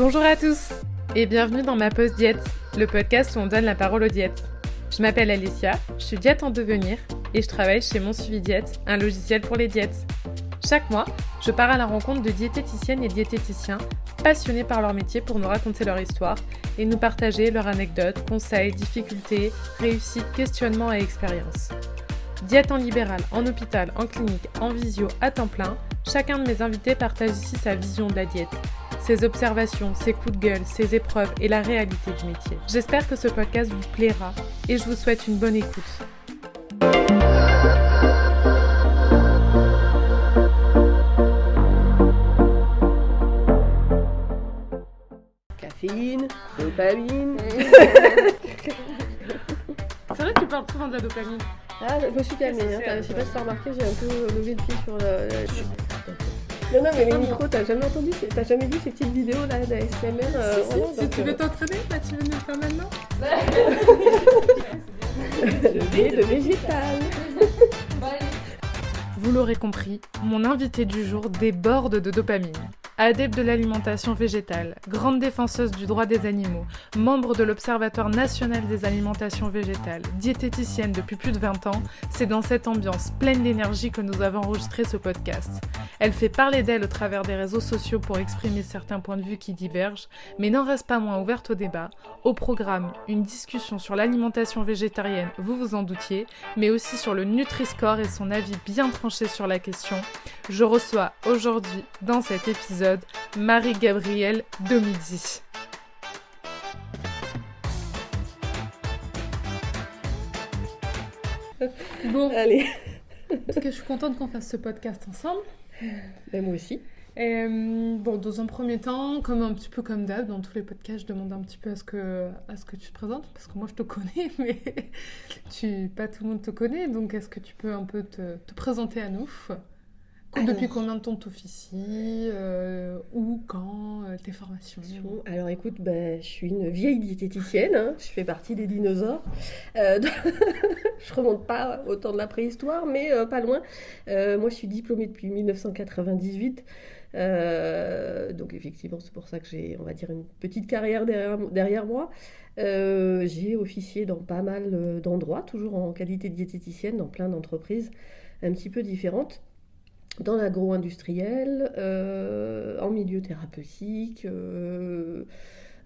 Bonjour à tous et bienvenue dans ma pause diète, le podcast où on donne la parole aux diètes. Je m'appelle Alicia, je suis diète en devenir et je travaille chez Mon Suivi Diète, un logiciel pour les diètes. Chaque mois, je pars à la rencontre de diététiciennes et diététiciens passionnés par leur métier pour nous raconter leur histoire et nous partager leurs anecdotes, conseils, difficultés, réussites, questionnements et expériences. Diète en libéral, en hôpital, en clinique, en visio, à temps plein, chacun de mes invités partage ici sa vision de la diète, ses observations, ses coups de gueule, ses épreuves et la réalité du métier. J'espère que ce podcast vous plaira et je vous souhaite une bonne écoute. Caféine, dopamine. C'est vrai que tu parles souvent de la dopamine. Ah, je me suis calmée, hein. Je sais pas si t'as remarqué, j'ai un peu levé le pied sur le... Non, mais les micros, t'as jamais entendu, t'as jamais vu ces petites vidéos là d'ASMR Si tu veux t'entraîner, là tu veux nous le faire maintenant. Le végétal. Vous l'aurez compris, mon invité du jour déborde de dopamine. Adepte de l'alimentation végétale, grande défenseuse du droit des animaux, membre de l'Observatoire national des alimentations végétales, diététicienne depuis plus de 20 ans, c'est dans cette ambiance pleine d'énergie que nous avons enregistré ce podcast. Elle fait parler d'elle au travers des réseaux sociaux pour exprimer certains points de vue qui divergent, mais n'en reste pas moins ouverte au débat. Au programme, une discussion sur l'alimentation végétarienne, vous vous en doutiez, mais aussi sur le Nutri-Score et son avis bien tranché sur la question. Je reçois aujourd'hui, dans cet épisode, Marie-Gabrielle Domizzi. Bon, Allez. en tout cas, je suis contente qu'on fasse ce podcast ensemble. Ben, moi aussi. Et, bon, dans un premier temps, comme un petit peu comme d'hab, dans tous les podcasts, je demande un petit peu à ce que tu te présentes, parce que moi je te connais, mais pas tout le monde te connaît, donc est-ce que tu peux un peu te présenter à nous ? Depuis combien de temps tu officies, où, quand, tes formations ? Alors écoute, je suis une vieille diététicienne, hein. Je fais partie des dinosaures. Je remonte pas au temps de la préhistoire, mais pas loin. Moi je suis diplômée depuis 1998. Donc effectivement c'est pour ça que j'ai, on va dire, une petite carrière derrière moi. J'ai officié dans pas mal d'endroits, toujours en qualité de diététicienne, dans plein d'entreprises un petit peu différentes. Dans l'agro-industriel, en milieu thérapeutique,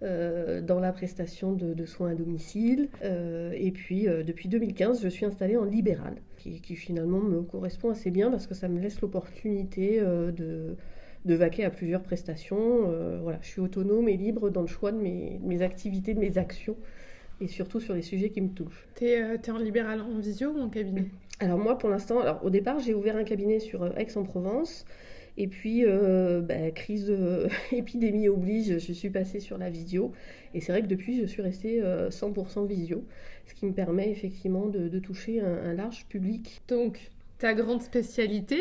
dans la prestation de soins à domicile. Et puis, depuis 2015, je suis installée en libéral, qui finalement me correspond assez bien parce que ça me laisse l'opportunité de vaquer à plusieurs prestations. Voilà, je suis autonome et libre dans le choix de mes activités, de mes actions, et surtout sur les sujets qui me touchent. T'es en libéral en visio ou en cabinet ? Alors moi, pour l'instant, au départ, j'ai ouvert un cabinet sur Aix-en-Provence. Et puis, crise épidémie oblige, je suis passée sur la visio. Et c'est vrai que depuis, je suis restée 100% visio, ce qui me permet effectivement de toucher un large public. Donc, ta grande spécialité.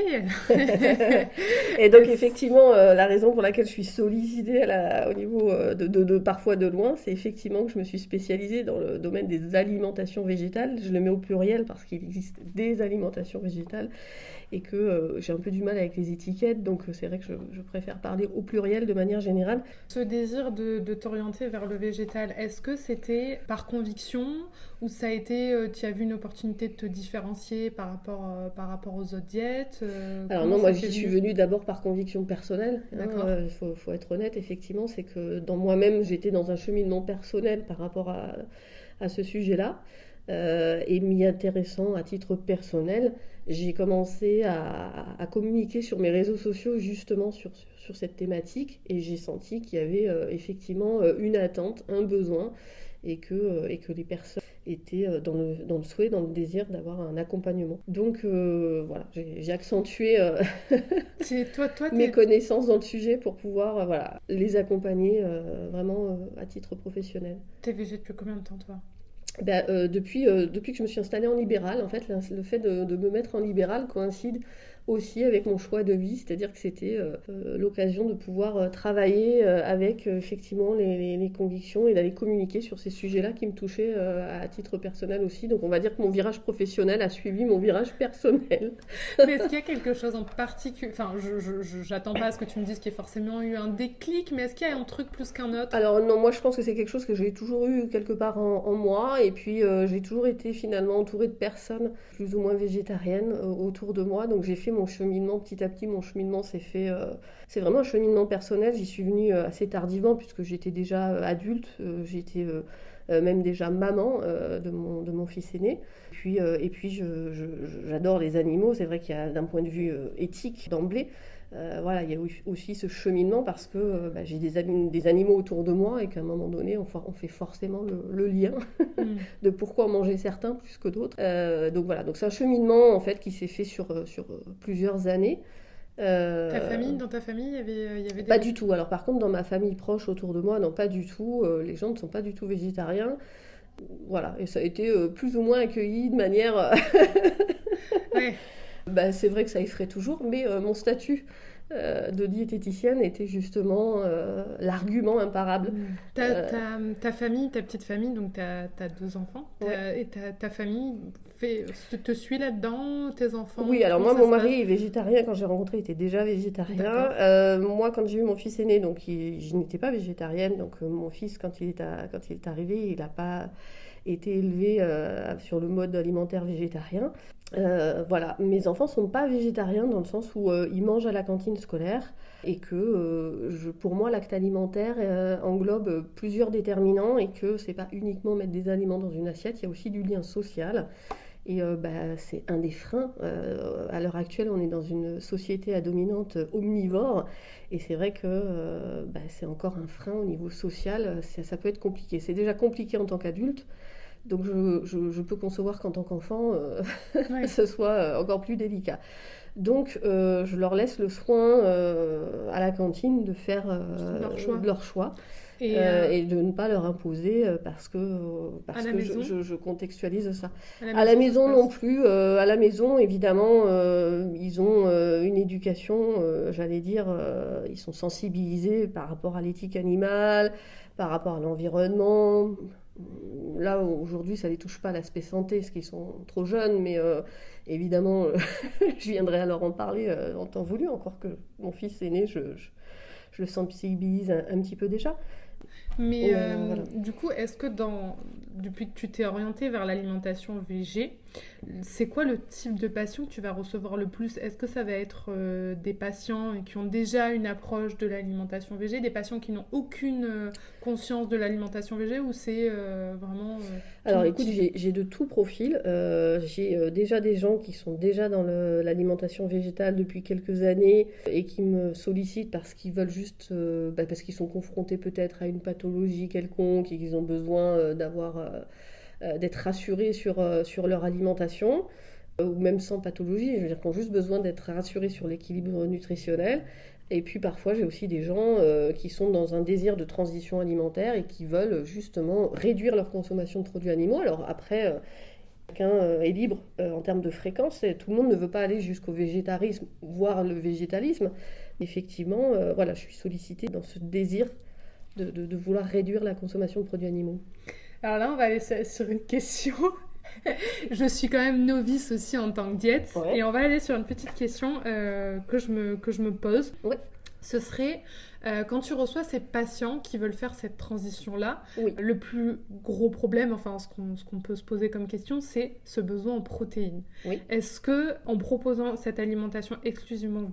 Et donc effectivement, la raison pour laquelle je suis sollicitée au niveau de parfois de loin, c'est effectivement que je me suis spécialisée dans le domaine des alimentations végétales. Je le mets au pluriel parce qu'il existe des alimentations végétales et que j'ai un peu du mal avec les étiquettes, donc c'est vrai que je préfère parler au pluriel de manière générale. Ce désir de t'orienter vers le végétal, est-ce que c'était par conviction ou ça a été, tu as vu une opportunité de te différencier par rapport aux autres diètes Alors non, moi j'y suis venue d'abord par conviction personnelle. D'accord. Faut être honnête, effectivement, c'est que dans moi-même, j'étais dans un cheminement personnel par rapport à ce sujet-là. Et m'y intéressant à titre personnel, j'ai commencé à communiquer sur mes réseaux sociaux justement sur cette thématique, et j'ai senti qu'il y avait effectivement une attente, un besoin, et que les personnes étaient dans le souhait, dans le désir d'avoir un accompagnement. Donc voilà, j'ai accentué mes connaissances dans le sujet pour pouvoir les accompagner vraiment à titre professionnel. T'es végé depuis combien de temps, toi ? Depuis que je me suis installée en libéral, en fait, le fait de me mettre en libéral coïncide aussi avec mon choix de vie, c'est-à-dire que c'était l'occasion de pouvoir travailler avec effectivement les convictions et d'aller communiquer sur ces sujets-là qui me touchaient à titre personnel aussi. Donc on va dire que mon virage professionnel a suivi mon virage personnel. Mais est-ce qu'il y a quelque chose en particulier, enfin j'attends pas à ce que tu me dises qu'il y ait forcément eu un déclic, mais est-ce qu'il y a un truc plus qu'un autre? Alors non, moi je pense que c'est quelque chose que j'ai toujours eu quelque part en moi, et puis j'ai toujours été finalement entourée de personnes plus ou moins végétariennes autour de moi, donc j'ai fait mon cheminement petit à petit. Mon cheminement s'est fait, c'est vraiment un cheminement personnel. J'y suis venue assez tardivement puisque j'étais déjà adulte, j'étais même déjà maman de mon fils aîné. Et puis j'adore les animaux. C'est vrai qu'il y a d'un point de vue éthique d'emblée, voilà, il y a aussi ce cheminement parce que j'ai des animaux autour de moi et qu'à un moment donné, on fait forcément le lien de pourquoi manger certains plus que d'autres. Donc voilà, donc c'est un cheminement en fait qui s'est fait sur plusieurs années. Dans ta famille, il y avait des... Pas du tout. Alors par contre, dans ma famille proche autour de moi, non, pas du tout. Les gens ne sont pas du tout végétariens. Voilà, et ça a été plus ou moins accueilli de manière... Ouais. C'est vrai que ça effraie toujours, mais mon statut de diététicienne était justement l'argument imparable. Ta famille, ta petite famille, donc t'as 2 enfants, Ouais. et ta famille te suit là-dedans, tes enfants? Oui, alors moi, comment ça mon se passe? mari est végétarien. Quand j'ai rencontré, il était déjà végétarien. D'accord. Moi, quand j'ai eu mon fils aîné, donc je n'étais pas végétarienne. Donc mon fils, quand il est arrivé, il n'a pas été élevé sur le mode alimentaire végétarien. Voilà, mes enfants sont pas végétariens dans le sens où ils mangent à la cantine scolaire et que pour moi l'acte alimentaire englobe plusieurs déterminants et que c'est pas uniquement mettre des aliments dans une assiette, il y a aussi du lien social. Et c'est un des freins. À l'heure actuelle, on est dans une société à dominante omnivore. Et c'est vrai que c'est encore un frein au niveau social. Ça peut être compliqué. C'est déjà compliqué en tant qu'adulte. Donc je peux concevoir qu'en tant qu'enfant, Ouais. ce soit encore plus délicat. Donc je leur laisse le soin à la cantine de faire leur choix. Et Et de ne pas leur imposer parce à la que maison, je contextualise ça. à À la ça se maison passe? non plus. À la maison, évidemment, ils ont une éducation, j'allais dire, ils sont sensibilisés par rapport à l'éthique animale, par rapport à l'environnement. Là, aujourd'hui, ça ne les touche pas l'aspect santé, parce qu'ils sont trop jeunes, mais évidemment, je viendrai à leur en parler en temps voulu, encore que mon fils aîné, je le sensibilise un petit peu déjà. Mais Voilà. du coup, est-ce que depuis que tu t'es orientée vers l'alimentation végé, c'est quoi le type de patient que tu vas recevoir le plus? Est-ce que ça va être des patients qui ont déjà une approche de l'alimentation végé, des patients qui n'ont aucune conscience de l'alimentation végé, ou c'est vraiment Alors tout écoute, type? j'ai de tout profil. J'ai déjà des gens qui sont déjà dans l'alimentation végétale depuis quelques années et qui me sollicitent parce qu'ils veulent juste, parce qu'ils sont confrontés peut-être à une pathologie quelconque et qu'ils ont besoin d'être rassurés sur leur alimentation, ou même sans pathologie, je veux dire qu'ils ont juste besoin d'être rassurés sur l'équilibre nutritionnel. Et puis parfois j'ai aussi des gens qui sont dans un désir de transition alimentaire et qui veulent justement réduire leur consommation de produits animaux. Alors après, chacun est libre en termes de fréquence, et tout le monde ne veut pas aller jusqu'au végétarisme, voire le végétalisme. Effectivement, voilà, je suis sollicitée dans ce désir de vouloir réduire la consommation de produits animaux. Alors là, on va aller sur une question. Je suis quand même novice aussi en tant que diète, Ouais. et on va aller sur une petite question que je me pose. Ouais. Ce serait, quand tu reçois ces patients qui veulent faire cette transition-là, Oui. le plus gros problème, enfin ce qu'on peut se poser comme question, c'est ce besoin en protéines. Oui. Est-ce que, en proposant cette alimentation exclusivement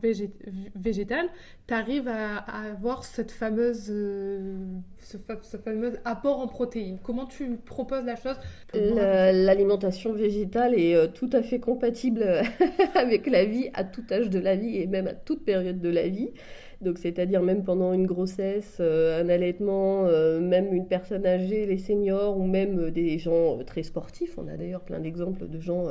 végétale, tu arrives à avoir ce fameux apport en protéines? Comment tu proposes la chose? L'alimentation végétale est tout à fait compatible avec la vie à tout âge de la vie et même à toute période de la vie. Donc, c'est-à-dire même pendant une grossesse, un allaitement, même une personne âgée, les seniors ou même des gens très sportifs. On a d'ailleurs plein d'exemples de gens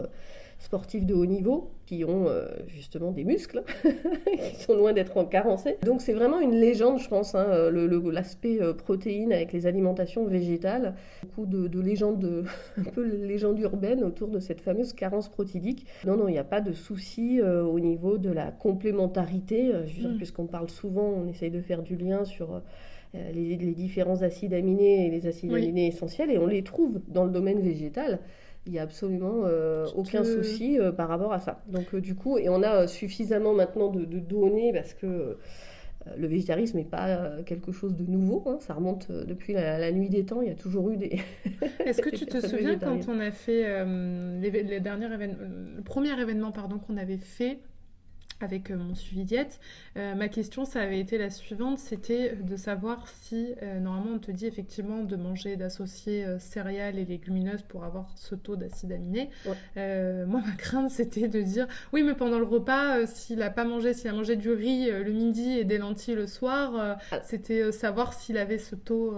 sportifs de haut niveau qui ont justement des muscles, qui sont loin d'être carencés. Donc c'est vraiment une légende, je pense, hein, l'aspect protéines avec les alimentations végétales. Beaucoup de légendes, un peu légendes urbaines autour de cette fameuse carence protidique. Non, il n'y a pas de souci au niveau de la complémentarité. Je veux dire, puisqu'on parle souvent, on essaye de faire du lien sur les différents acides aminés et les acides aminés essentiels, et on les trouve dans le domaine végétal. Il n'y a absolument aucun souci par rapport à ça. Donc du coup, et on a suffisamment maintenant de données parce que le végétarisme n'est pas quelque chose de nouveau, hein, ça remonte depuis la nuit des temps, il y a toujours eu des... Est-ce que tu te souviens quand on a fait le premier événement qu'on avait fait avec mon suivi diète, ma question, ça avait été la suivante, c'était de savoir si, normalement on te dit effectivement de manger, d'associer céréales et légumineuses pour avoir ce taux d'acides aminés. Moi, ma crainte, c'était de dire, oui, mais pendant le repas, s'il a mangé du riz le midi et des lentilles le soir, c'était savoir s'il avait ce taux...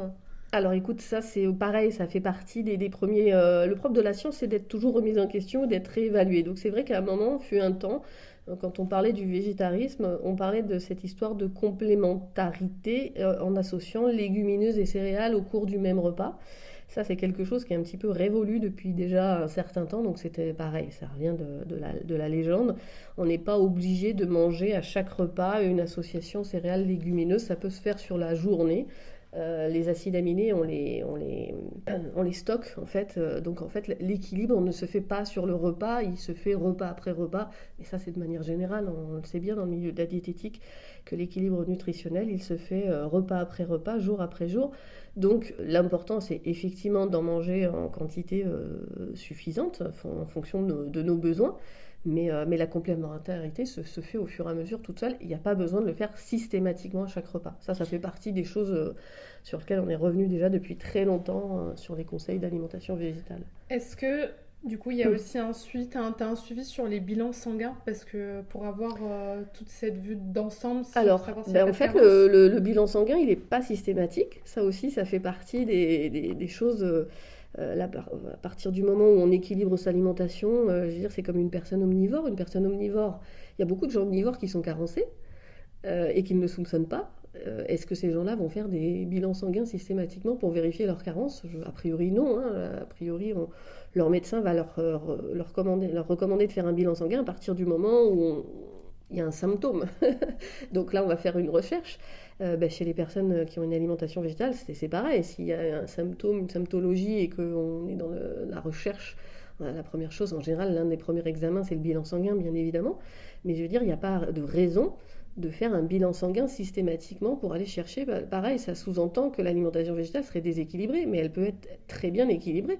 Alors écoute, ça c'est pareil, ça fait partie des premiers... le propre de la science, c'est d'être toujours remise en question, d'être réévalué. Donc c'est vrai qu'à un moment, fut un temps, quand on parlait du végétarisme, on parlait de cette histoire de complémentarité en associant légumineuses et céréales au cours du même repas. Ça, c'est quelque chose qui est un petit peu révolu depuis déjà un certain temps, donc c'était pareil, ça revient de la légende. On n'est pas obligé de manger à chaque repas une association céréales-légumineuses, ça peut se faire sur la journée. Les acides aminés, on les stocke en fait. Donc en fait, l'équilibre ne se fait pas sur le repas, il se fait repas après repas. Et ça, c'est de manière générale, on le sait bien dans le milieu de la diététique, que l'équilibre nutritionnel, il se fait repas après repas, jour après jour. Donc l'important, c'est effectivement d'en manger en quantité suffisante en fonction de nos besoins. Mais la complémentarité se fait au fur et à mesure toute seule. Il n'y a pas besoin de le faire systématiquement à chaque repas. Ça fait partie des choses sur lesquelles on est revenu déjà depuis très longtemps sur les conseils d'alimentation végétale. Est-ce que, du coup, il y a aussi un suivi, t'as un suivi sur les bilans sanguins? Parce que pour avoir toute cette vue d'ensemble... Alors, en fait, le bilan sanguin, il n'est pas systématique. Ça aussi, ça fait partie des choses... Là, à partir du moment où on équilibre sa alimentation, je veux dire, c'est comme une personne omnivore. Une personne omnivore, il y a beaucoup de gens omnivores qui sont carencés et qui ne le soupçonnent pas. Est-ce que ces gens-là vont faire des bilans sanguins systématiquement pour vérifier leur carence? A priori, non. Hein. A priori, leur médecin va leur recommander de faire un bilan sanguin à partir du moment où il y a un symptôme. Donc là, on va faire une recherche. Chez les personnes qui ont une alimentation végétale, c'est pareil. S'il y a un symptôme, une symptologie et qu'on est dans la recherche, la première chose, en général, l'un des premiers examens, c'est le bilan sanguin, bien évidemment. Mais je veux dire, il n'y a pas de raison de faire un bilan sanguin systématiquement pour aller chercher. Pareil, ça sous-entend que l'alimentation végétale serait déséquilibrée, mais elle peut être très bien équilibrée.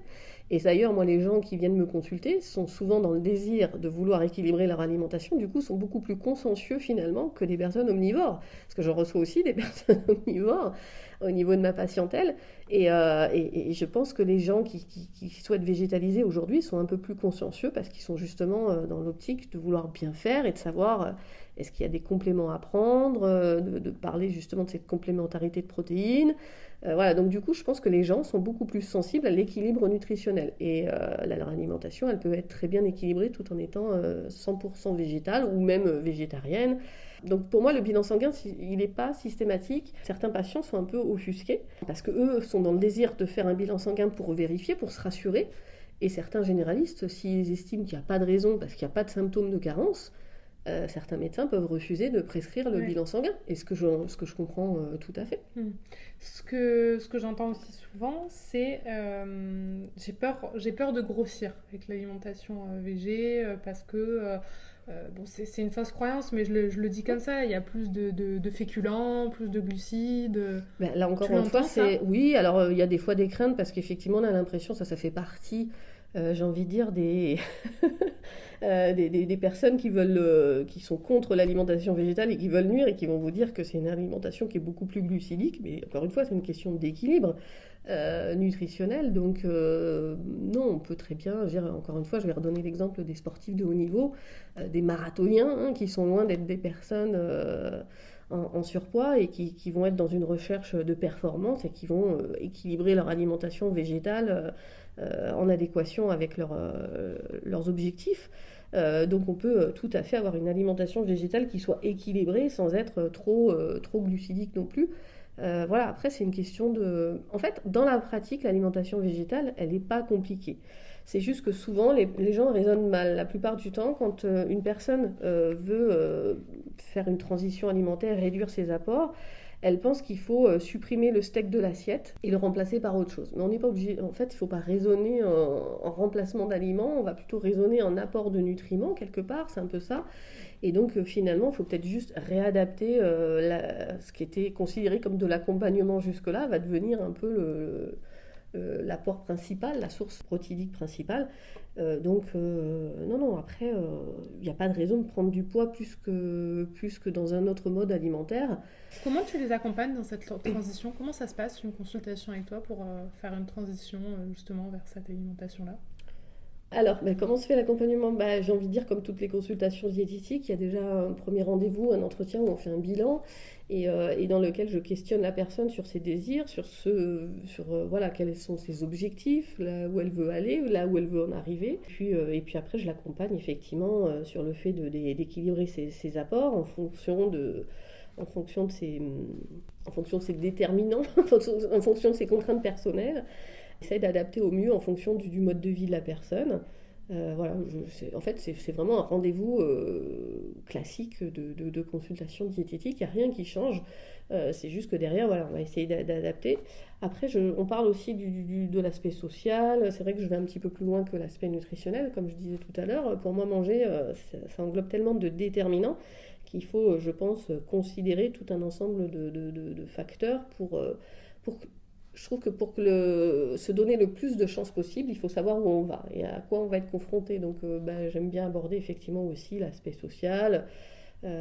Et d'ailleurs, moi, les gens qui viennent me consulter sont souvent dans le désir de vouloir équilibrer leur alimentation, du coup, sont beaucoup plus consciencieux finalement que des personnes omnivores. Parce que je reçois aussi des personnes omnivores au niveau de ma patientèle. Et je pense que les gens qui souhaitent végétaliser aujourd'hui sont un peu plus consciencieux parce qu'ils sont justement dans l'optique de vouloir bien faire et de savoir est-ce qu'il y a des compléments à prendre, de parler justement de cette complémentarité de protéines. Voilà, donc du coup, je pense que les gens sont beaucoup plus sensibles à l'équilibre nutritionnel. Et leur alimentation, elle peut être très bien équilibrée tout en étant 100% végétale ou même végétarienne. Donc pour moi, le bilan sanguin, il n'est pas systématique. Certains patients sont un peu offusqués parce qu'eux sont dans le désir de faire un bilan sanguin pour vérifier, pour se rassurer. Et certains généralistes, s'ils estiment qu'il n'y a pas de raison parce qu'il n'y a pas de symptômes de carence, certains médecins peuvent refuser de prescrire le bilan sanguin, et ce que je comprends tout à fait. Ce que j'entends aussi souvent, c'est j'ai peur de grossir avec l'alimentation végé parce que c'est une fausse croyance, mais je le dis comme ça, il y a plus de féculents, plus de glucides. Là encore une fois, oui, alors il y a des fois des craintes parce qu'effectivement on a l'impression ça fait partie j'ai envie de dire des personnes qui sont contre l'alimentation végétale et qui veulent nuire et qui vont vous dire que c'est une alimentation qui est beaucoup plus glucidique, mais encore une fois c'est une question d'équilibre nutritionnel, donc non, on peut très bien, encore une fois je vais redonner l'exemple des sportifs de haut niveau, des marathoniens qui sont loin d'être des personnes en surpoids et qui vont être dans une recherche de performance et qui vont équilibrer leur alimentation végétale en adéquation avec leurs objectifs. Donc on peut tout à fait avoir une alimentation végétale qui soit équilibrée sans être trop glucidique non plus. Voilà, après c'est une question de... En fait, dans la pratique, l'alimentation végétale, elle n'est pas compliquée. C'est juste que souvent, les gens raisonnent mal. La plupart du temps, quand une personne veut faire une transition alimentaire, réduire ses apports, elle pense qu'il faut supprimer le steak de l'assiette et le remplacer par autre chose. Mais on n'est pas obligé. En fait, il ne faut pas raisonner en remplacement d'aliments. On va plutôt raisonner en apport de nutriments, quelque part. C'est un peu ça. Et donc, finalement, il faut peut-être juste réadapter ce qui était considéré comme de l'accompagnement jusque-là, va devenir un peu l'apport principal, la source protéique principale. Non, après, il n'y a pas de raison de prendre du poids plus que dans un autre mode alimentaire. Comment tu les accompagnes dans cette transition? Comment ça se passe, une consultation avec toi pour faire une transition justement vers cette alimentation-là? Alors, comment se fait l'accompagnement? J'ai envie de dire, comme toutes les consultations diététiques, il y a déjà un premier rendez-vous, un entretien où on fait un bilan et dans lequel je questionne la personne sur ses désirs, sur voilà, quels sont ses objectifs, là où elle veut aller, là où elle veut en arriver. Et puis après, je l'accompagne effectivement sur le fait d'équilibrer ses apports en fonction de ses déterminants, en fonction de ses contraintes personnelles. J'essaie d'adapter au mieux en fonction du mode de vie de la personne. Voilà, en fait, c'est vraiment un rendez-vous classique de consultation diététique. Il n'y a rien qui change. C'est juste que derrière, voilà, on va essayer d'adapter. Après, on parle aussi de l'aspect social. C'est vrai que je vais un petit peu plus loin que l'aspect nutritionnel, comme je disais tout à l'heure. Pour moi, manger, ça englobe tellement de déterminants qu'il faut, je pense, considérer tout un ensemble de facteurs pour je trouve que pour se donner le plus de chances possible, il faut savoir où on va et à quoi on va être confronté. Donc j'aime bien aborder effectivement aussi l'aspect social.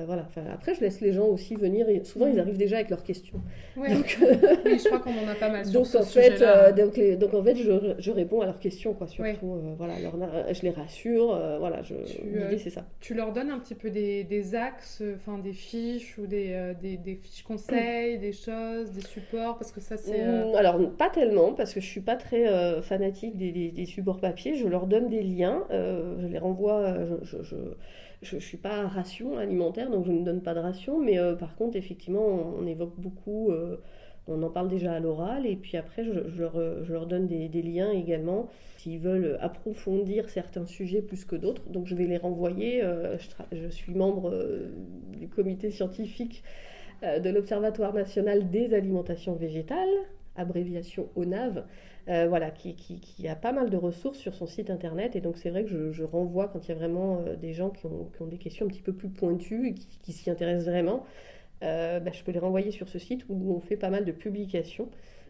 Voilà. Après, je laisse les gens aussi venir. Souvent, ils arrivent déjà avec leurs questions. Ouais. Donc, oui, je crois qu'on en a pas mal sur donc, ce en fait, sujet-là. donc en fait, je réponds à leurs questions, quoi, surtout. Voilà, je les rassure. Voilà, l'idée, c'est ça. Tu leur donnes un petit peu des axes, enfin des fiches ou des fiches conseils, des choses, des supports, parce que ça c'est... Alors, pas tellement, parce que je suis pas très fanatique des supports papier. Je leur donne des liens, je les renvoie. Je ne suis pas ration alimentaire, donc je ne donne pas de ration, mais par contre, effectivement, on évoque beaucoup, on en parle déjà à l'oral, et puis après, je leur donne des liens également, s'ils veulent approfondir certains sujets plus que d'autres. Donc je vais les renvoyer, je suis membre du comité scientifique de l'Observatoire national des alimentations végétales, abréviation ONAV, voilà, qui a pas mal de ressources sur son site internet. Et donc c'est vrai que je renvoie quand il y a vraiment des gens qui ont des questions un petit peu plus pointues et qui s'y intéressent vraiment. Je peux les renvoyer sur ce site où on fait pas mal de publications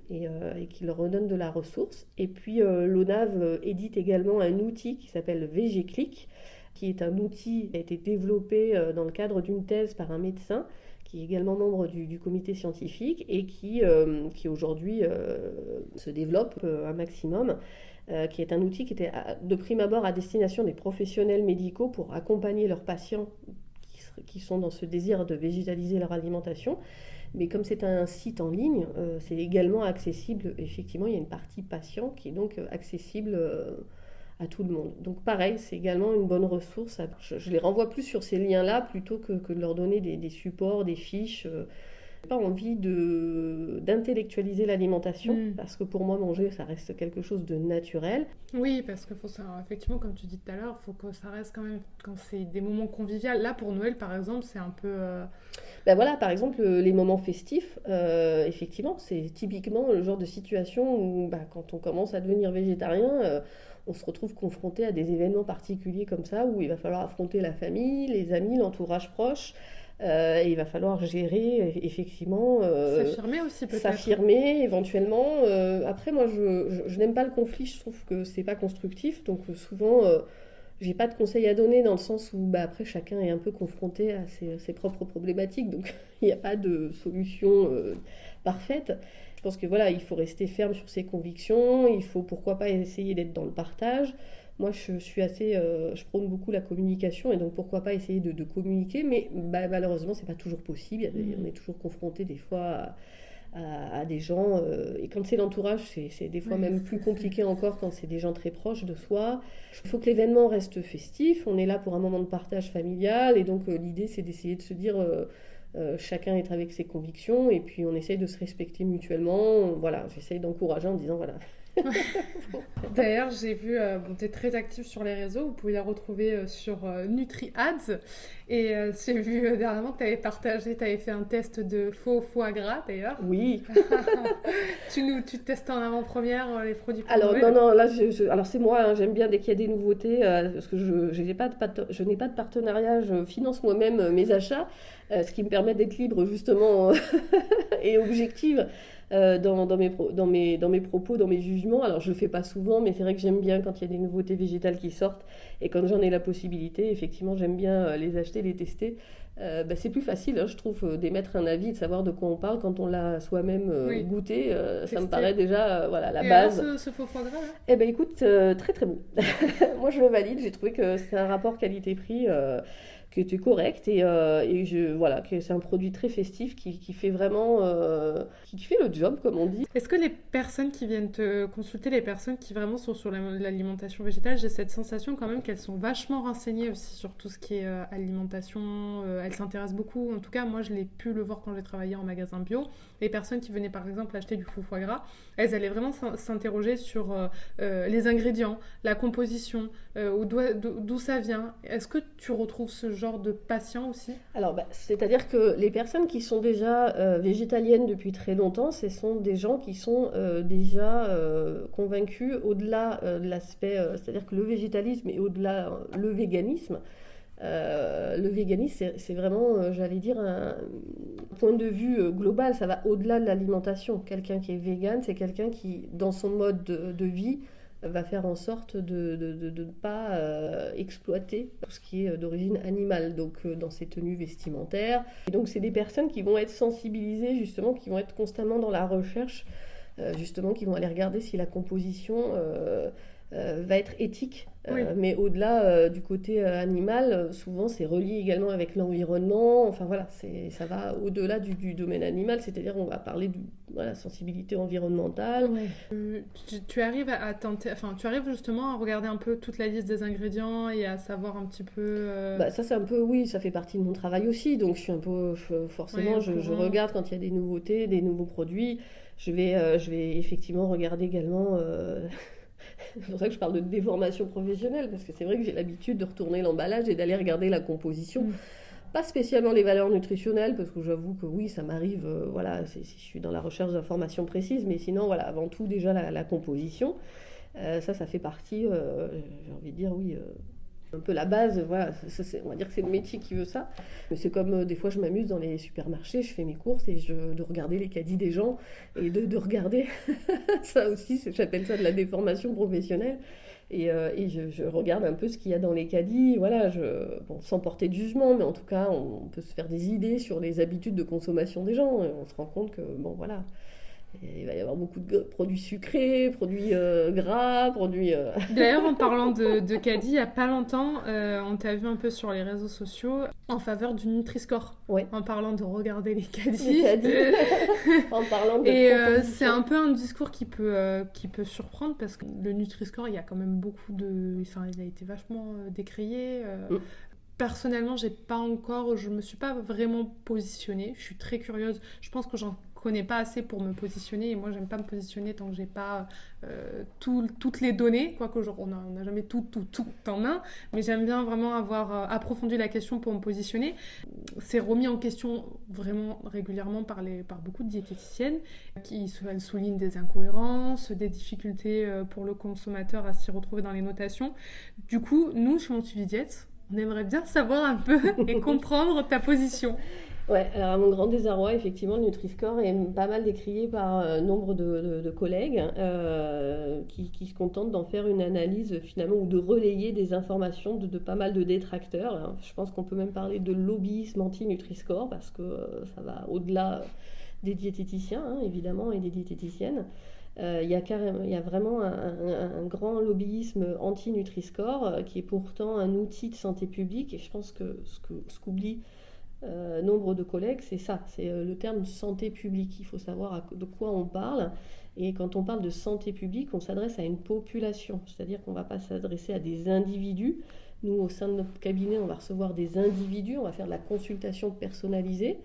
et qui leur redonne de la ressource. Et puis l'ONAV édite également un outil qui s'appelle VGClick, qui est un outil qui a été développé dans le cadre d'une thèse par un médecin qui est également membre du comité scientifique et qui aujourd'hui se développe un maximum, qui est un outil qui était de prime abord à destination des professionnels médicaux pour accompagner leurs patients qui sont dans ce désir de végétaliser leur alimentation. Mais comme c'est un site en ligne, c'est également accessible. Effectivement, il y a une partie patient qui est donc accessible à tout le monde. Donc pareil, c'est également une bonne ressource. Je les renvoie plus sur ces liens-là plutôt que de leur donner des supports, des fiches. J'ai pas envie d'intellectualiser l'alimentation parce que pour moi, manger, ça reste quelque chose de naturel. Oui, parce que effectivement, comme tu dis tout à l'heure, il faut que ça reste quand même quand c'est des moments conviviaux. Là, pour Noël, par exemple, c'est un peu... Voilà, par exemple, les moments festifs, effectivement, c'est typiquement le genre de situation où quand on commence à devenir végétarien, on se retrouve confronté à des événements particuliers comme ça, où il va falloir affronter la famille, les amis, l'entourage proche. Et il va falloir gérer, effectivement... s'affirmer aussi, peut-être. S'affirmer, éventuellement. Après, moi, je n'aime pas le conflit, je trouve que c'est pas constructif. Donc, souvent, j'ai pas de conseils à donner dans le sens où, après, chacun est un peu confronté à ses propres problématiques. Donc, il n'y a pas de solution parfaite. Je pense que voilà, il faut rester ferme sur ses convictions, il faut pourquoi pas essayer d'être dans le partage. Moi, je prône beaucoup la communication et donc pourquoi pas essayer de communiquer, mais malheureusement, c'est pas toujours possible. On est toujours confronté des fois à des gens, et quand c'est l'entourage, c'est des fois même plus compliqué encore quand c'est des gens très proches de soi. Il faut que l'événement reste festif, on est là pour un moment de partage familial, et donc l'idée c'est d'essayer de se dire chacun est avec ses convictions, et puis on essaye de se respecter mutuellement. Voilà, j'essaye d'encourager en disant voilà. D'ailleurs, j'ai vu, tu es très active sur les réseaux, vous pouvez la retrouver sur NutriAds. Et j'ai vu dernièrement que tu avais fait un test de faux foie gras d'ailleurs. Oui. Tu testes en avant-première les produits pour Alors, Noël. non, là, alors c'est moi, hein, j'aime bien dès qu'il y a des nouveautés, parce que je n'ai pas de partenariat, je finance moi-même mes achats, ce qui me permet d'être libre justement et objective dans mes propos, dans mes jugements. Alors je le fais pas souvent, mais c'est vrai que j'aime bien quand il y a des nouveautés végétales qui sortent, et quand j'en ai la possibilité, effectivement j'aime bien les acheter, les tester. C'est plus facile, hein, je trouve, d'émettre un avis, de savoir de quoi on parle quand on l'a soi-même goûté. Ça me paraît déjà voilà, la base. Alors, ce faux foie gras là Eh ben écoute, très très bon. Moi je le valide, j'ai trouvé que c'est un rapport qualité-prix qui était correct, voilà, que c'est un produit très festif qui fait vraiment qui fait le job, comme on dit. Est-ce que les personnes qui viennent te consulter, les personnes qui vraiment sont sur l'alimentation végétale, j'ai cette sensation quand même qu'elles sont vachement renseignées aussi sur tout ce qui est alimentation, elles s'intéressent beaucoup. En tout cas, moi je l'ai pu le voir quand j'ai travaillé en magasin bio. Les personnes qui venaient par exemple acheter du faux foie gras, elles allaient vraiment s'interroger sur les ingrédients, la composition, d'où ça vient. Est-ce que tu retrouves ce genre de patients aussi? Alors, c'est-à-dire que les personnes qui sont déjà végétaliennes depuis très longtemps, ce sont des gens qui sont déjà convaincus au-delà de l'aspect, c'est-à-dire que le végétalisme et au-delà le véganisme. Le véganisme, c'est vraiment, j'allais dire, un point de vue global, ça va au-delà de l'alimentation. Quelqu'un qui est vegan, c'est quelqu'un qui, dans son mode de vie, va faire en sorte de ne pas exploiter tout ce qui est d'origine animale, donc dans ses tenues vestimentaires. Et donc c'est des personnes qui vont être sensibilisées, justement, qui vont être constamment dans la recherche, justement, qui vont aller regarder si la composition va être éthique. Oui. Mais au-delà du côté animal, souvent c'est relié également avec l'environnement. Enfin voilà, ça va au-delà du domaine animal, c'est-à-dire on va parler de sensibilité environnementale. Ouais. Tu arrives à tenter, enfin tu arrives justement à regarder un peu toute la liste des ingrédients et à savoir un petit peu. Ça c'est un peu, oui, ça fait partie de mon travail aussi, donc je suis un peu forcément, je regarde quand il y a des nouveautés, des nouveaux produits. Je vais effectivement regarder également. C'est pour ça que je parle de déformation professionnelle, parce que c'est vrai que j'ai l'habitude de retourner l'emballage et d'aller regarder la composition. Pas spécialement les valeurs nutritionnelles, parce que j'avoue que oui, ça m'arrive, si je suis dans la recherche d'informations précises, mais sinon, voilà, avant tout, déjà la composition. Ça fait partie, j'ai envie de dire, oui, un peu la base, voilà, on va dire que c'est le métier qui veut ça. Mais c'est comme des fois je m'amuse dans les supermarchés, je fais mes courses et de regarder les caddies des gens et de regarder, ça aussi, j'appelle ça de la déformation professionnelle. Et je regarde un peu ce qu'il y a dans les caddies, voilà, sans porter de jugement, mais en tout cas, on peut se faire des idées sur les habitudes de consommation des gens. Et on se rend compte que, bon, voilà, il va y avoir beaucoup de produits sucrés, produits gras, produits... D'ailleurs, en parlant de caddie, il n'y a pas longtemps, on t'a vu un peu sur les réseaux sociaux en faveur du Nutri-Score. Ouais. En parlant de regarder les caddies. En parlant de Et c'est un peu un discours qui peut surprendre parce que le Nutri-Score, il y a quand même beaucoup de... Enfin, il a été vachement décrié. Personnellement, je me suis pas vraiment positionnée. Je suis très curieuse. Je pense que j'en connais pas assez pour me positionner, et moi j'aime pas me positionner tant que j'ai pas toutes les données, quoique on n'a jamais tout en main, mais j'aime bien vraiment avoir approfondi la question pour me positionner. C'est remis en question vraiment régulièrement par beaucoup de diététiciennes elles soulignent des incohérences, des difficultés pour le consommateur à s'y retrouver dans les notations. Du coup, nous chez Mon Suivi Diète, on aimerait bien savoir un peu et comprendre ta position. Ouais, alors à mon grand désarroi, effectivement, le Nutri-Score est pas mal décrié par nombre de collègues qui se contentent d'en faire une analyse finalement, ou de relayer des informations de pas mal de détracteurs. Alors, je pense qu'on peut même parler de lobbyisme anti-Nutri-Score parce que ça va au-delà des diététiciens, hein, évidemment, et des diététiciennes. Il y a vraiment un grand lobbyisme anti-Nutri-Score qui est pourtant un outil de santé publique. Et je pense que ce qu'oublie nombre de collègues, c'est ça, c'est le terme santé publique. Il faut savoir de quoi on parle. Et quand on parle de santé publique, on s'adresse à une population. C'est-à-dire qu'on ne va pas s'adresser à des individus. Nous, au sein de notre cabinet, on va recevoir des individus, on va faire de la consultation personnalisée.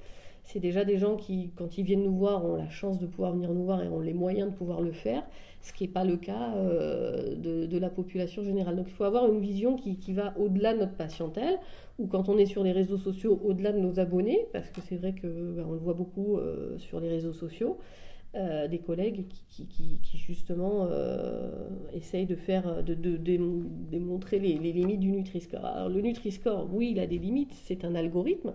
C'est déjà des gens qui, quand ils viennent nous voir, ont la chance de pouvoir venir nous voir et ont les moyens de pouvoir le faire, ce qui n'est pas le cas de la population générale. Donc il faut avoir une vision qui va au-delà de notre patientèle, ou quand on est sur les réseaux sociaux, au-delà de nos abonnés, parce que c'est vrai qu'on le voit beaucoup sur les réseaux sociaux, des collègues qui justement essayent de démontrer les limites du Nutri-Score. Alors le Nutri-Score, oui, il a des limites, c'est un algorithme.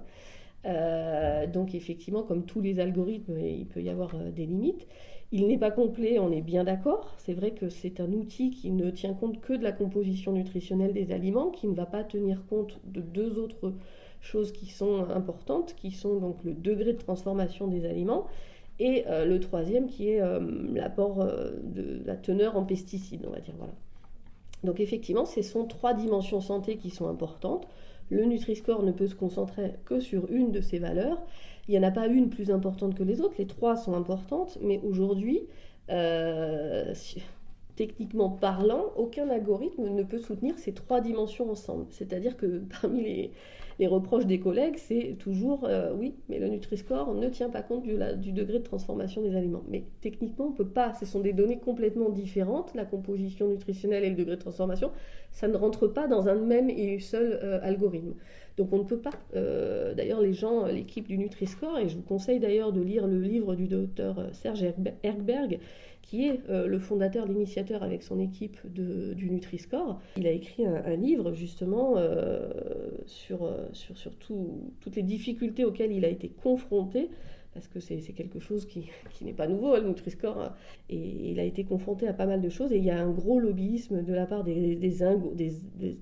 Donc effectivement, comme tous les algorithmes, il peut y avoir des limites. Il n'est pas complet, on est bien d'accord. C'est vrai que c'est un outil qui ne tient compte que de la composition nutritionnelle des aliments, qui ne va pas tenir compte de deux autres choses qui sont importantes, qui sont donc le degré de transformation des aliments et le troisième qui est l'apport de la teneur en pesticides, on va dire. Voilà. Donc effectivement, ce sont trois dimensions santé qui sont importantes. Le Nutri-Score ne peut se concentrer que sur une de ces valeurs. Il n'y en a pas une plus importante que les autres, les trois sont importantes, mais aujourd'hui, techniquement parlant, aucun algorithme ne peut soutenir ces trois dimensions ensemble. C'est-à-dire que parmi les reproches des collègues, c'est toujours oui, mais le Nutri-Score ne tient pas compte du degré de transformation des aliments. Mais techniquement, on ne peut pas. Ce sont des données complètement différentes, la composition nutritionnelle et le degré de transformation. Ça ne rentre pas dans un même et seul algorithme. Donc on ne peut pas. D'ailleurs, l'équipe du Nutri-Score, et je vous conseille d'ailleurs de lire le livre du docteur Serge Erkberg, qui est le fondateur, l'initiateur avec son équipe du Nutri-Score. Il a écrit un livre justement sur toutes les difficultés auxquelles il a été confronté, parce que c'est quelque chose qui n'est pas nouveau, le Nutri-Score, et il a été confronté à pas mal de choses, et il y a un gros lobbyisme de la part de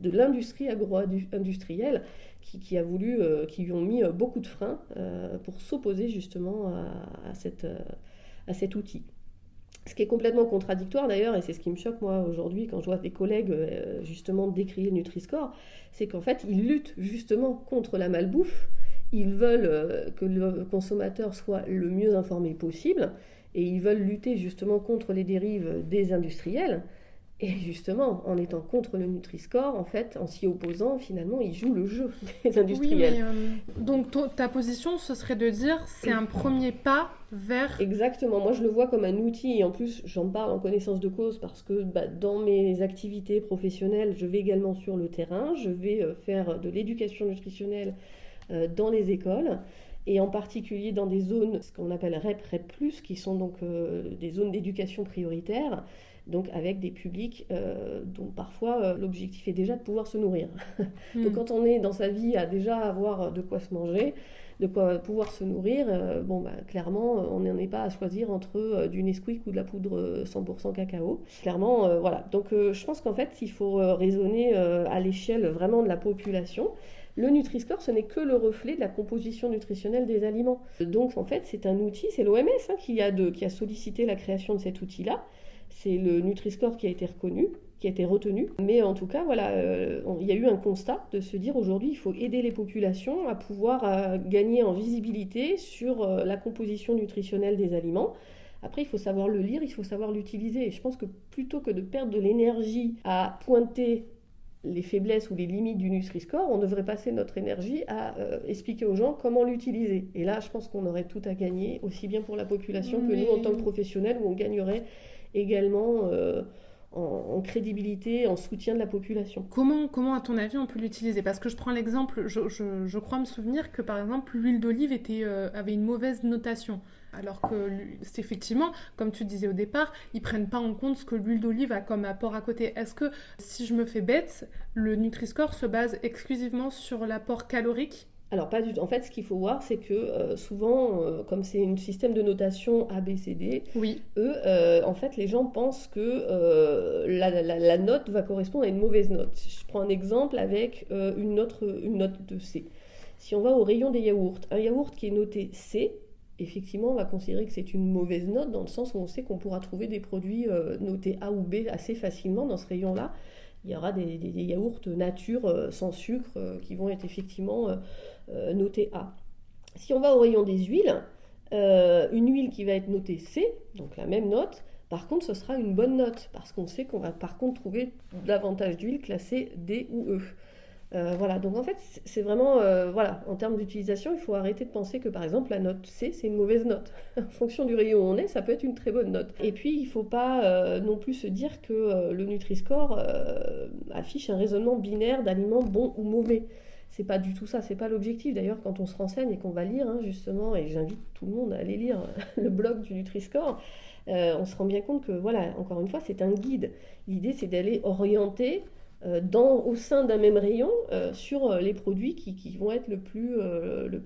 l'industrie agro-industrielle qui lui ont mis beaucoup de freins pour s'opposer justement à cet outil. Ce qui est complètement contradictoire d'ailleurs, et c'est ce qui me choque moi aujourd'hui quand je vois des collègues justement décrier le Nutri-Score, c'est qu'en fait ils luttent justement contre la malbouffe, ils veulent que le consommateur soit le mieux informé possible, et ils veulent lutter justement contre les dérives des industriels. Et justement, en étant contre le Nutri-Score, en fait, en s'y opposant, finalement, ils jouent le jeu des industriels. Oui, mais donc ta position, ce serait de dire c'est un premier pas vers... Exactement, moi je le vois comme un outil, et en plus j'en parle en connaissance de cause parce que dans mes activités professionnelles, je vais également sur le terrain, je vais faire de l'éducation nutritionnelle dans les écoles, et en particulier dans des zones, ce qu'on appelle REP, REP+, qui sont donc des zones d'éducation prioritaire, donc avec des publics dont parfois l'objectif est déjà de pouvoir se nourrir. Donc quand on est dans sa vie à déjà avoir de quoi se manger, de quoi pouvoir se nourrir, clairement on n'en est pas à choisir entre du Nesquik ou de la poudre 100% cacao. Clairement, voilà. Donc je pense qu'en fait il faut raisonner à l'échelle vraiment de la population. Le Nutri-Score, ce n'est que le reflet de la composition nutritionnelle des aliments. Donc en fait c'est un outil, c'est l'OMS qui a sollicité la création de cet outil-là. C'est le Nutri-Score qui a été reconnu, qui a été retenu. Mais en tout cas, voilà, il y a eu un constat de se dire aujourd'hui, il faut aider les populations à pouvoir gagner en visibilité sur la composition nutritionnelle des aliments. Après, il faut savoir le lire, il faut savoir l'utiliser. Et je pense que plutôt que de perdre de l'énergie à pointer les faiblesses ou les limites du Nutri-Score, on devrait passer notre énergie à expliquer aux gens comment l'utiliser. Et là, je pense qu'on aurait tout à gagner, aussi bien pour la population que nous en tant que professionnels, où on gagnerait également en crédibilité, en soutien de la population. Comment, à ton avis, on peut l'utiliser ? Parce que je prends l'exemple, je crois me souvenir que, par exemple, l'huile d'olive avait une mauvaise notation. Alors que, c'est effectivement, comme tu disais au départ, ils ne prennent pas en compte ce que l'huile d'olive a comme apport à côté. Est-ce que, si je me fais bête, le Nutri-Score se base exclusivement sur l'apport calorique ? Alors pas du tout. En fait, ce qu'il faut voir, c'est que souvent, comme c'est un système de notation A, B, C, D, oui. En fait, les gens pensent que la note va correspondre à une mauvaise note. Je prends un exemple avec une note de C. Si on va au rayon des yaourts, un yaourt qui est noté C effectivement, on va considérer que c'est une mauvaise note dans le sens où on sait qu'on pourra trouver des produits notés A ou B assez facilement dans ce rayon-là. Il y aura des yaourts nature sans sucre qui vont être effectivement notés A. Si on va au rayon des huiles, une huile qui va être notée C, donc la même note, par contre ce sera une bonne note parce qu'on sait qu'on va par contre trouver davantage d'huiles classées D ou E. Voilà, donc en fait, c'est vraiment, voilà, en termes d'utilisation, il faut arrêter de penser que par exemple la note C, c'est une mauvaise note. En fonction du rayon où on est, ça peut être une très bonne note. Et puis, il ne faut pas non plus se dire que le Nutri-Score affiche un raisonnement binaire d'aliments bons ou mauvais. C'est pas du tout ça, c'est pas l'objectif. D'ailleurs, quand on se renseigne et qu'on va lire, justement, et j'invite tout le monde à aller lire le blog du Nutri-Score, on se rend bien compte que, voilà, encore une fois, c'est un guide. L'idée, c'est d'aller orienter au sein d'un même rayon sur les produits qui vont être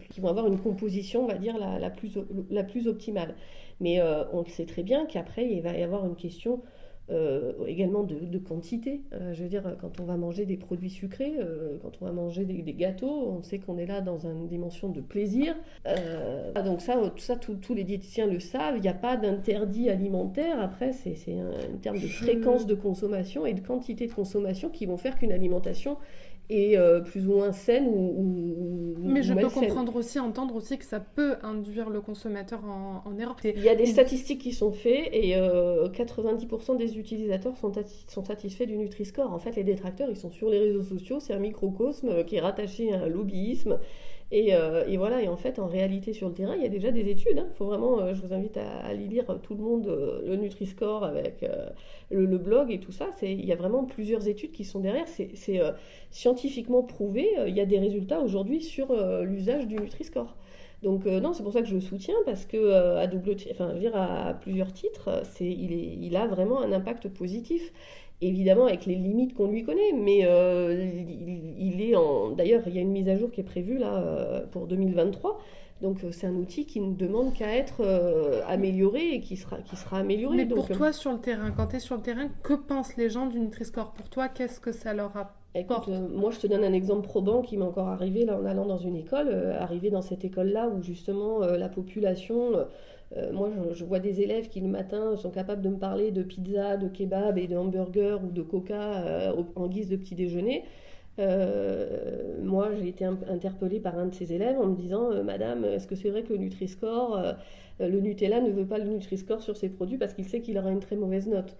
qui vont avoir une composition, on va dire, la plus optimale. Mais on le sait très bien qu'après, il va y avoir une question également de quantité. Je veux dire, quand on va manger des produits sucrés, quand on va manger des gâteaux, on sait qu'on est là dans une dimension de plaisir. Donc tous les diététiciens le savent, il n'y a pas d'interdit alimentaire. Après, c'est un terme de fréquence de consommation et de quantité de consommation qui vont faire qu'une alimentation est plus ou moins saine Mais je peux comprendre aussi, entendre aussi que ça peut induire le consommateur en erreur. Il y a des statistiques qui sont faites et 90% des utilisateurs sont satisfaits du Nutri-Score. En fait, les détracteurs, ils sont sur les réseaux sociaux, c'est un microcosme qui est rattaché à un lobbyisme. Et voilà, et en fait, en réalité, sur le terrain, il y a déjà des études. Faut vraiment, je vous invite à aller lire tout le monde le Nutri-Score avec le blog et tout ça. Il y a vraiment plusieurs études qui sont derrière. C'est scientifiquement prouvé. Il y a des résultats aujourd'hui sur l'usage du Nutri-Score. Donc non, c'est pour ça que je le soutiens parce que à plusieurs titres, il a vraiment un impact positif. Évidemment avec les limites qu'on lui connaît, mais d'ailleurs il y a une mise à jour qui est prévue là pour 2023. Donc c'est un outil qui ne demande qu'à être amélioré et qui sera amélioré. Mais pour toi sur le terrain, quand tu es sur le terrain, que pensent les gens du Nutri-Score? Pour toi, qu'est-ce que ça leur apporte? Écoute, moi je te donne un exemple probant qui m'est encore arrivé là en allant dans une école, arrivé dans cette école-là où justement la population, moi je vois des élèves qui le matin sont capables de me parler de pizza, de kebab et de hamburger ou de coca en guise de petit déjeuner. Moi j'ai été interpellée par un de ces élèves en me disant Madame, est-ce que c'est vrai que le Nutri-Score, le Nutella ne veut pas le Nutri-Score sur ses produits parce qu'il sait qu'il aura une très mauvaise note.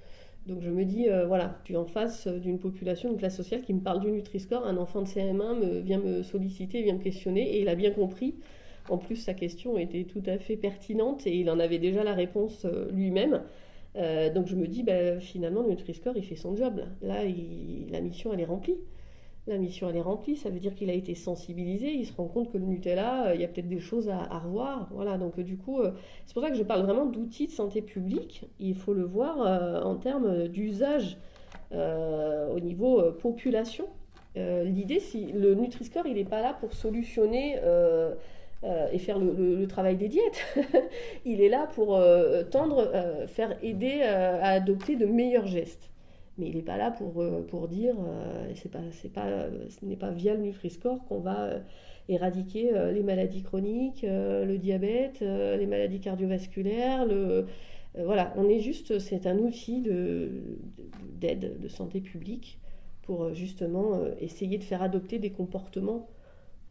Donc je me dis, voilà, je suis en face d'une population, d'une classe sociale qui me parle du Nutri-Score. Un enfant de CM1 vient me solliciter, vient me questionner et il a bien compris. En plus, sa question était tout à fait pertinente et il en avait déjà la réponse lui-même. Donc je me dis, finalement, le Nutri-Score, il fait son job. Là, la mission, elle est remplie. La mission, elle est remplie, ça veut dire qu'il a été sensibilisé, il se rend compte que le Nutella, il y a peut-être des choses à revoir. Voilà, donc du coup, c'est pour ça que je parle vraiment d'outils de santé publique. Il faut le voir en termes d'usage au niveau population. L'idée, si le Nutri-Score, il n'est pas là pour solutionner et faire le travail des diètes. Il est là pour faire aider à adopter de meilleurs gestes. Mais il n'est pas là pour dire, ce n'est pas via le Nutri-Score qu'on va éradiquer les maladies chroniques, le diabète, les maladies cardiovasculaires. Voilà, c'est un outil d'aide de santé publique pour justement essayer de faire adopter des comportements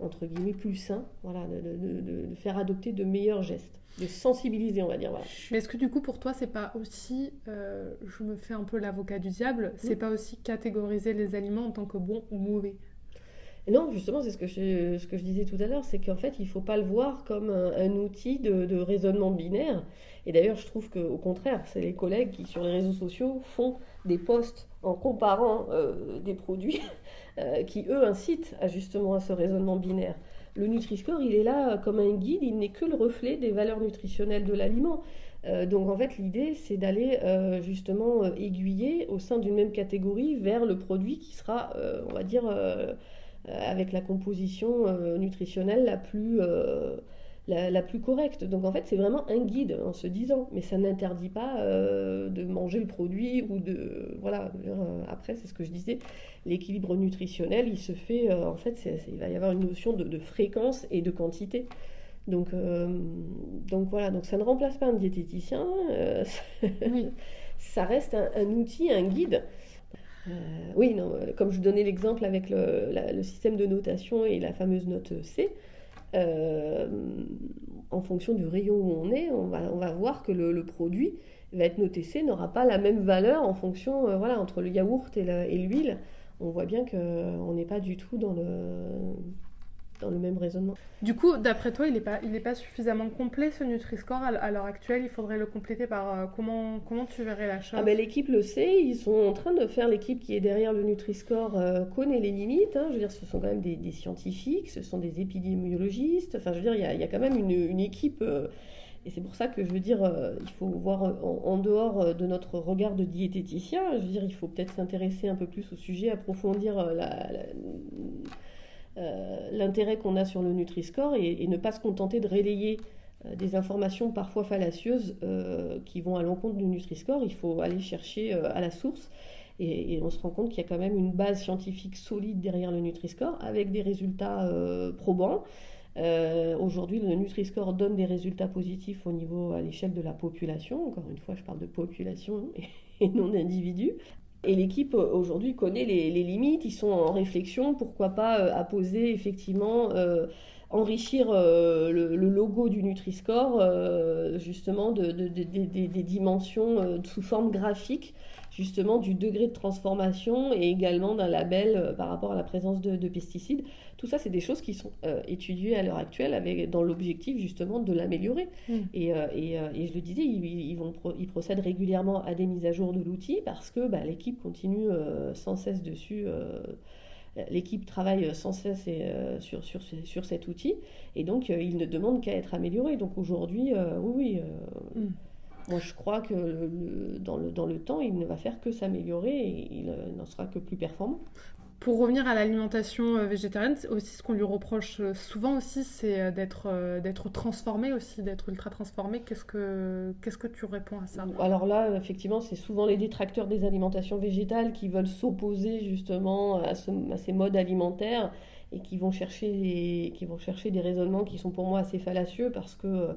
entre guillemets plus sains, voilà, de faire adopter de meilleurs gestes, de sensibiliser, on va dire. Voilà. Mais est-ce que du coup pour toi c'est pas aussi, je me fais un peu l'avocat du diable, c'est pas aussi catégoriser les aliments en tant que bons ou mauvais? Non, justement, c'est ce que je disais tout à l'heure, c'est qu'en fait, il ne faut pas le voir comme un outil de raisonnement binaire. Et d'ailleurs, je trouve qu'au contraire, c'est les collègues qui, sur les réseaux sociaux, font des posts en comparant des produits qui, eux, incitent justement à ce raisonnement binaire. Le Nutri-Score, il est là comme un guide, il n'est que le reflet des valeurs nutritionnelles de l'aliment. Donc en fait, l'idée, c'est d'aller justement aiguiller au sein d'une même catégorie vers le produit qui sera, on va dire... avec la composition nutritionnelle la plus correcte. Donc en fait, c'est vraiment un guide en se disant, mais ça n'interdit pas de manger le produit ou de... Voilà, après, c'est ce que je disais, l'équilibre nutritionnel, il se fait, en fait, il va y avoir une notion de fréquence et de quantité. Donc voilà, donc ça ne remplace pas un diététicien, Oui. ça reste un outil, un guide. Oui, non, comme je donnais l'exemple avec le système de notation et la fameuse note C, euh, en fonction du rayon où on va voir que le produit va être noté C, n'aura pas la même valeur en fonction, voilà, entre le yaourt et l'huile. On voit bien qu'on n'est pas du tout dans le même raisonnement. Du coup, d'après toi, il est pas suffisamment complet ce Nutri-Score à l'heure actuelle. Il faudrait le compléter par comment tu verrais la chose? Ah ben, l'équipe le sait, ils sont en train de faire, l'équipe qui est derrière le Nutri-Score connaît les limites, hein. Je veux dire, ce sont quand même des scientifiques, ce sont des épidémiologistes, enfin je veux dire, il y a quand même une équipe, et c'est pour ça que je veux dire, il faut voir en dehors de notre regard de diététicien, je veux dire, il faut peut-être s'intéresser un peu plus au sujet, approfondir l'intérêt qu'on a sur le Nutri-Score et ne pas se contenter de relayer des informations parfois fallacieuses qui vont à l'encontre du Nutri-Score. Il faut aller chercher à la source et on se rend compte qu'il y a quand même une base scientifique solide derrière le Nutri-Score avec des résultats probants. Aujourd'hui, le Nutri-Score donne des résultats positifs au niveau à l'échelle de la population. Encore une fois, je parle de population et non d'individus. Et l'équipe aujourd'hui connaît les limites, ils sont en réflexion, pourquoi pas apposer effectivement, enrichir le logo du Nutri-Score justement des dimensions sous forme graphique, justement du degré de transformation et également d'un label par rapport à la présence de pesticides. Tout ça, c'est des choses qui sont étudiées à l'heure actuelle dans l'objectif justement de l'améliorer. Et je le disais, ils procèdent régulièrement à des mises à jour de l'outil parce que l'équipe continue sans cesse dessus. L'équipe travaille sans cesse sur cet outil et donc il ne demande qu'à être amélioré. Donc aujourd'hui, oui, moi je crois que dans le temps, il ne va faire que s'améliorer et il n'en sera que plus performant. Pour revenir à l'alimentation végétarienne, c'est aussi ce qu'on lui reproche souvent aussi, c'est d'être transformé aussi, d'être ultra transformé. Qu'est-ce que tu réponds à ça? Alors là, effectivement, c'est souvent les détracteurs des alimentations végétales qui veulent s'opposer justement à ces modes alimentaires et qui vont chercher des raisonnements qui sont pour moi assez fallacieux parce que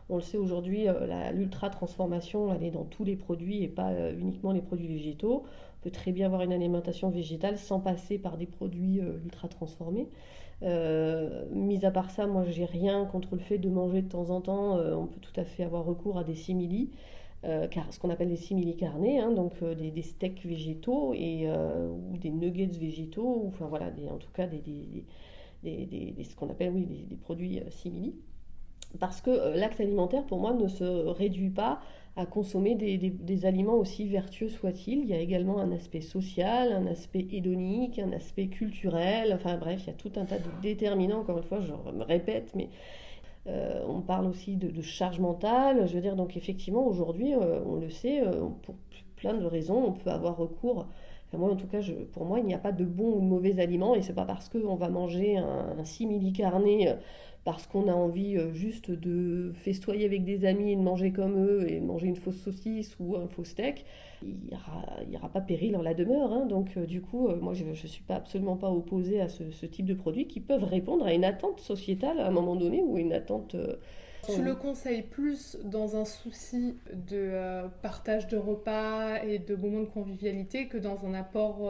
on le sait aujourd'hui, l'ultra transformation, elle est dans tous les produits et pas uniquement les produits végétaux. On peut très bien avoir une alimentation végétale sans passer par des produits ultra transformés. Mis à part ça, moi j'ai rien contre le fait de manger de temps en temps. On peut tout à fait avoir recours à des simili, ce qu'on appelle des simili carnés, hein, donc des steaks végétaux ou des nuggets végétaux, ou, enfin voilà, en tout cas ce qu'on appelle oui, des produits simili. Parce que l'acte alimentaire, pour moi, ne se réduit pas à consommer des aliments aussi vertueux soient-ils. Il y a également un aspect social, un aspect hédonique, un aspect culturel. Enfin bref, il y a tout un tas de déterminants. Encore une fois, je me répète, mais on parle aussi de charge mentale. Je veux dire, donc effectivement, aujourd'hui, on le sait, pour plein de raisons, on peut avoir recours. Enfin, moi, en tout cas, pour moi, il n'y a pas de bon ou de mauvais aliments. Et c'est pas parce qu'on va manger un simili carné parce qu'on a envie juste de festoyer avec des amis et de manger comme eux et de manger une fausse saucisse ou un faux steak, il n'y aura pas péril en la demeure, hein. Donc du coup, moi je ne suis absolument pas opposée à ce type de produits qui peuvent répondre à une attente sociétale à un moment donné ou une attente... Tu le conseilles plus dans un souci de partage de repas et de moments de convivialité que dans un apport...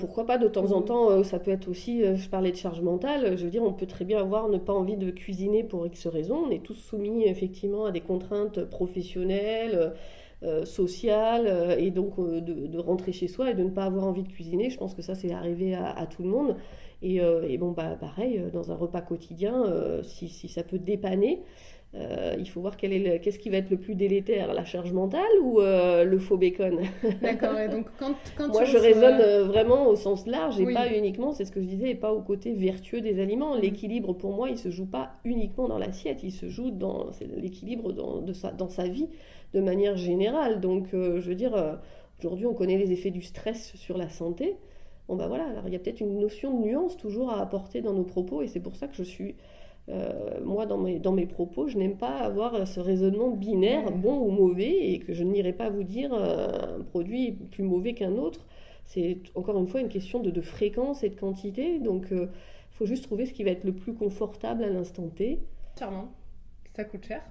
pourquoi pas de temps en temps, ça peut être aussi, je parlais de charge mentale, je veux dire, on peut très bien ne pas envie de cuisiner pour X raisons, on est tous soumis effectivement à des contraintes professionnelles, sociales, et donc de rentrer chez soi et de ne pas avoir envie de cuisiner, je pense que ça c'est arrivé à tout le monde, et bon, pareil, dans un repas quotidien, si ça peut dépanner, il faut voir qu'est-ce qui va être le plus délétère, la charge mentale ou le faux bacon. D'accord, et donc quand Moi, tu je reçois... raisonne vraiment au sens large et Oui. pas uniquement, c'est ce que je disais, et pas au côté vertueux des aliments. L'équilibre, pour moi, il se joue pas uniquement dans l'assiette, il se joue dans l'équilibre dans sa vie de manière générale. Donc, je veux dire, aujourd'hui, on connaît les effets du stress sur la santé. Bon, voilà, alors il y a peut-être une notion de nuance toujours à apporter dans nos propos, et c'est pour ça que je suis... moi, dans mes propos, je n'aime pas avoir ce raisonnement binaire, bon ou mauvais, et que je n'irai pas vous dire un produit est plus mauvais qu'un autre. C'est encore une fois une question de fréquence et de quantité. Donc, il faut juste trouver ce qui va être le plus confortable à l'instant T. Sûrement, ça coûte cher.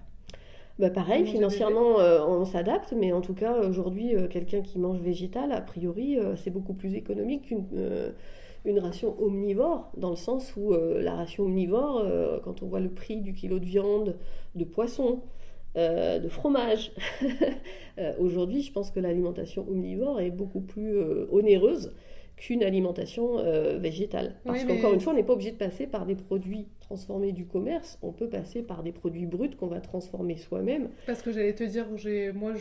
Pareil, Manger financièrement, on s'adapte, mais en tout cas, aujourd'hui, quelqu'un qui mange végétal, a priori, c'est beaucoup plus économique qu'une ration omnivore, dans le sens où la ration omnivore, quand on voit le prix du kilo de viande, de poisson, de fromage, aujourd'hui, je pense que l'alimentation omnivore est beaucoup plus onéreuse qu'une alimentation végétale. Parce qu'encore une fois, on n'est pas obligé de passer par des produits transformés du commerce, on peut passer par des produits bruts qu'on va transformer soi-même. Parce que j'allais te dire, moi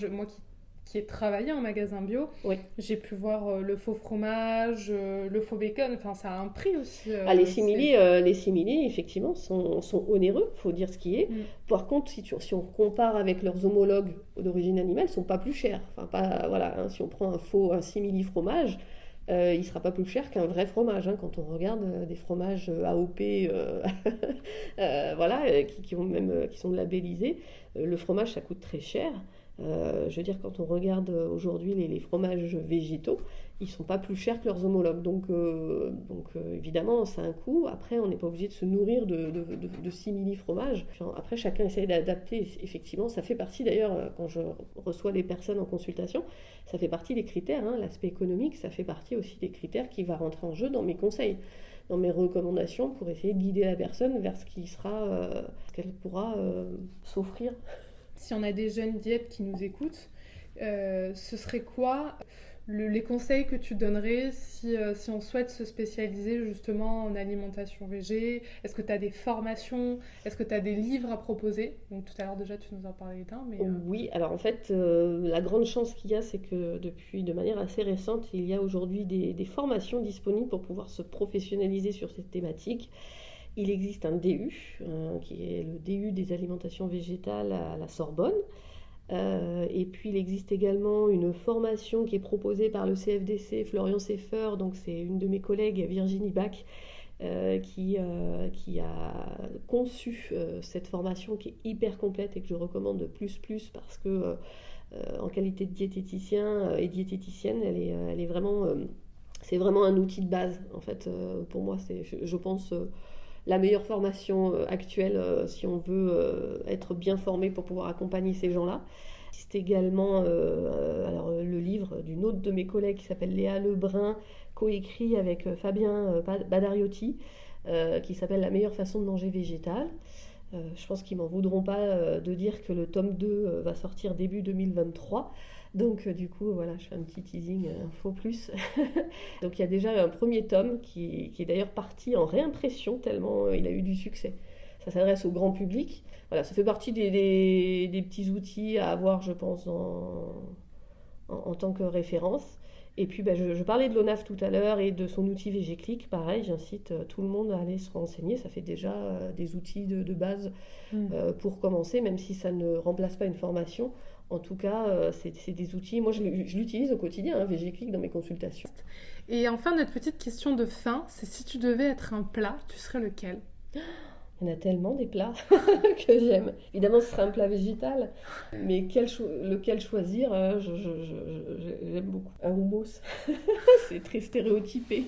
qui ai travaillé en magasin bio, Oui. j'ai pu voir le faux fromage, le faux bacon, enfin ça a un prix aussi. Les simili, effectivement, sont onéreux, il faut dire ce qui est. Par contre, si on compare avec leurs homologues d'origine animale, ils ne sont pas plus chers. Enfin, si on prend un simili fromage, il ne sera pas plus cher qu'un vrai fromage. Quand on regarde des fromages AOP qui sont labellisés, le fromage ça coûte très cher. Je veux dire, quand on regarde aujourd'hui les fromages végétaux, ils ne sont pas plus chers que leurs homologues. Donc évidemment, ça a un coût. Après, on n'est pas obligé de se nourrir de simili fromages. Après, chacun essaye d'adapter. Effectivement, ça fait partie d'ailleurs, quand je reçois des personnes en consultation, ça fait partie des critères. L'aspect économique, ça fait partie aussi des critères qui va rentrer en jeu dans mes conseils, dans mes recommandations pour essayer de guider la personne vers ce qu'elle pourra s'offrir. Si on a des jeunes diètes qui nous écoutent, ce serait quoi les conseils que tu donnerais si on souhaite se spécialiser justement en alimentation végé? Est-ce que tu as des formations? Est-ce que tu as des livres à proposer? Donc tout à l'heure déjà tu nous en parlais d'un. Oui, alors en fait la grande chance qu'il y a, c'est que de manière assez récente, il y a aujourd'hui des formations disponibles pour pouvoir se professionnaliser sur cette thématique. Il existe un DU, qui est le DU des alimentations végétales à la Sorbonne. Et puis il existe également une formation qui est proposée par le CFDC, Florian Seffer, donc c'est une de mes collègues, Virginie Bach, qui a conçu cette formation qui est hyper complète et que je recommande plus parce que en qualité de diététicien et diététicienne, elle est vraiment, c'est vraiment un outil de base. En fait, pour moi, c'est, je pense, la meilleure formation actuelle si on veut être bien formé pour pouvoir accompagner ces gens-là. C'est également le livre d'une autre de mes collègues qui s'appelle Léa Lebrun, coécrit avec Fabien Badariotti, qui s'appelle La meilleure façon de manger végétal. Je pense qu'ils m'en voudront pas de dire que le tome 2 va sortir début 2023. Donc du coup, voilà, je fais un petit teasing info plus. Donc il y a déjà un premier tome qui est d'ailleurs parti en réimpression tellement il a eu du succès. Ça s'adresse au grand public. Voilà, ça fait partie des petits outils à avoir, je pense, en tant que référence. Et puis je parlais de l'ONAF tout à l'heure et de son outil VGClick. Pareil, j'incite tout le monde à aller se renseigner. Ça fait déjà des outils de base pour commencer, même si ça ne remplace pas une formation. En tout cas, c'est des outils. Moi, je l'utilise au quotidien, VGClick, dans mes consultations. Et enfin, notre petite question de fin, c'est si tu devais être un plat, tu serais lequel ? Il y en a tellement des plats que j'aime. Évidemment, ce serait un plat végétal, mais lequel choisir, j'aime beaucoup. Un houmous, c'est très stéréotypé,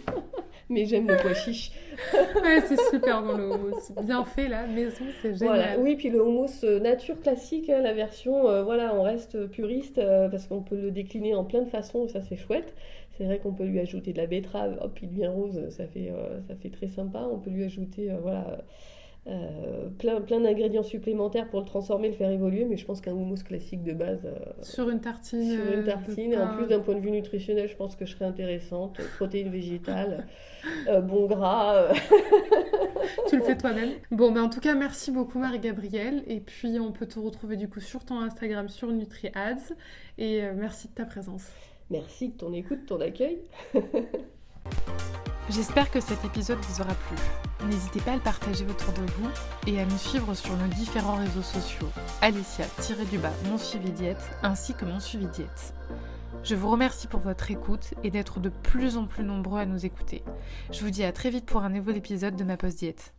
mais j'aime le pois chiche. Ouais, c'est super bon le houmous, bien fait là, maison, c'est génial. Voilà. Oui, puis le houmous nature classique, la version, on reste puriste parce qu'on peut le décliner en plein de façons, ça c'est chouette. C'est vrai qu'on peut lui ajouter de la betterave, hop, il devient rose, ça fait très sympa. On peut lui ajouter, plein d'ingrédients supplémentaires pour le transformer, le faire évoluer, mais je pense qu'un houmous classique de base sur une tartine et en plus d'un point de vue nutritionnel, je pense que je serais intéressante, protéines végétales, bon gras. Tu le fais toi-même. Bon, en tout cas, merci beaucoup Marie-Gabrielle, et puis on peut te retrouver du coup sur ton Instagram, sur NutriAds, et merci de ta présence. Merci de ton écoute, de ton accueil. J'espère que cet épisode vous aura plu. N'hésitez pas à le partager autour de vous et à nous suivre sur nos différents réseaux sociaux, Alicia-mon suivi diète ainsi que mon suivi diète. Je vous remercie pour votre écoute et d'être de plus en plus nombreux à nous écouter. Je vous dis à très vite pour un nouvel épisode de ma pause diète.